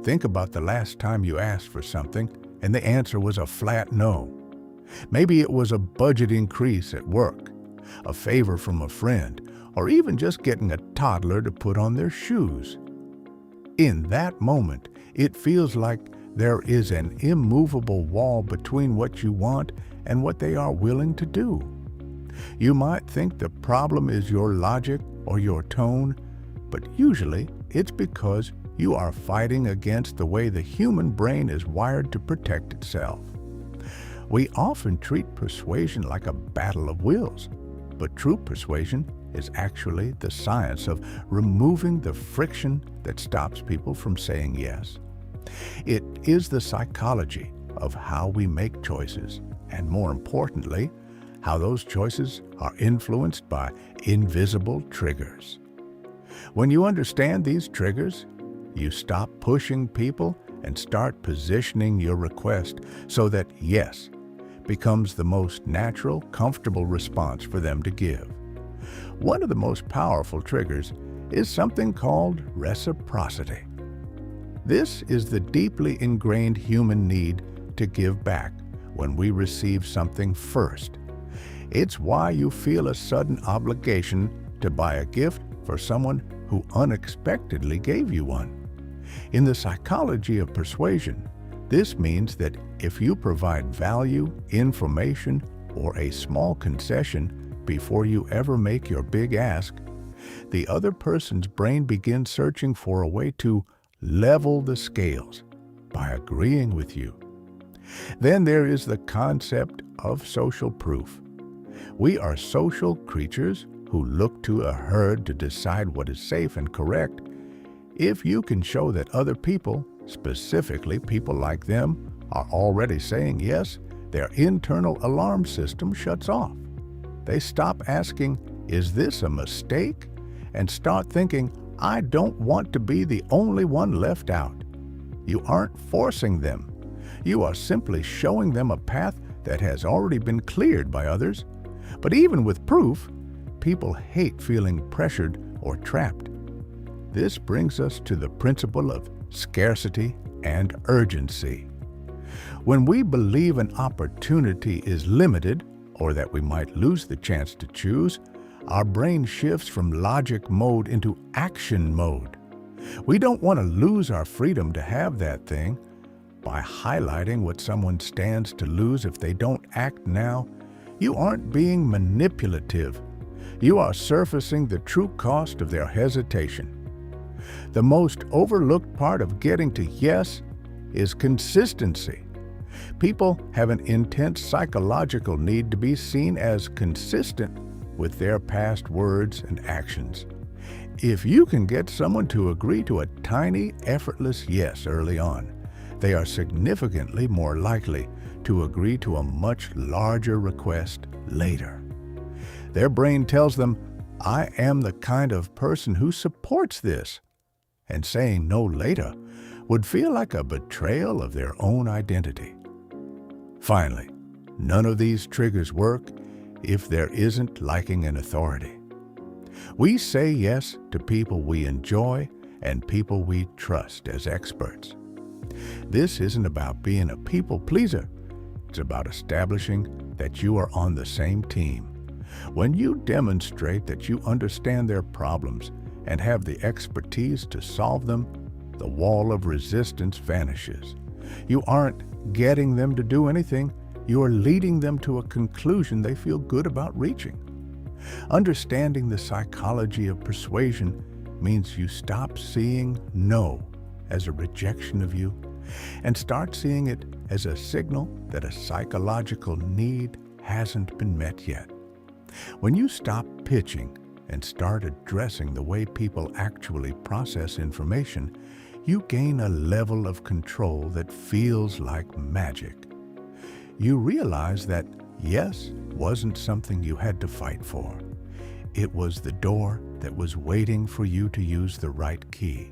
Think about the last time you asked for something and the answer was a flat no. Maybe it was a budget increase at work, a favor from a friend, or even just getting a toddler to put on their shoes. In that moment, it feels like there is an immovable wall between what you want and what they are willing to do. You might think the problem is your logic or your tone, but usually it's because you are fighting against the way the human brain is wired to protect itself. We often treat persuasion like a battle of wills, but true persuasion is actually the science of removing the friction that stops people from saying yes. It is the psychology of how we make choices, and more importantly, how those choices are influenced by invisible triggers. When you understand these triggers, you stop pushing people and start positioning your request so that yes becomes the most natural, comfortable response for them to give. One of the most powerful triggers is something called reciprocity. This is the deeply ingrained human need to give back when we receive something first. It's why you feel a sudden obligation to buy a gift for someone who unexpectedly gave you one. In the psychology of persuasion, this means that if you provide value, information, or a small concession before you ever make your big ask, the other person's brain begins searching for a way to level the scales by agreeing with you. Then there is the concept of social proof. We are social creatures who look to a herd to decide what is safe and correct. If you can show that other people, specifically people like them, are already saying yes, their internal alarm system shuts off. They stop asking, "Is this a mistake?" and start thinking, "I don't want to be the only one left out." You aren't forcing them. You are simply showing them a path that has already been cleared by others. But even with proof, people hate feeling pressured or trapped. This brings us to the principle of scarcity and urgency. When we believe an opportunity is limited, or that we might lose the chance to choose, our brain shifts from logic mode into action mode. We don't want to lose our freedom to have that thing. By highlighting what someone stands to lose if they don't act now, you aren't being manipulative. You are surfacing the true cost of their hesitation. The most overlooked part of getting to yes is consistency. People have an intense psychological need to be seen as consistent with their past words and actions. If you can get someone to agree to a tiny, effortless yes early on, they are significantly more likely to agree to a much larger request later. Their brain tells them, "I am the kind of person who supports this," and saying no later would feel like a betrayal of their own identity. Finally, none of these triggers work if there isn't liking and authority. We say yes to people we enjoy and people we trust as experts. This isn't about being a people pleaser. It's about establishing that you are on the same team. When you demonstrate that you understand their problems and have the expertise to solve them, the wall of resistance vanishes. You aren't getting them to do anything, you are leading them to a conclusion they feel good about reaching. Understanding the psychology of persuasion means you stop seeing no as a rejection of you and start seeing it as a signal that a psychological need hasn't been met yet. When you stop pitching and start addressing the way people actually process information, you gain a level of control that feels like magic. You realize that yes wasn't something you had to fight for. It was the door that was waiting for you to use the right key.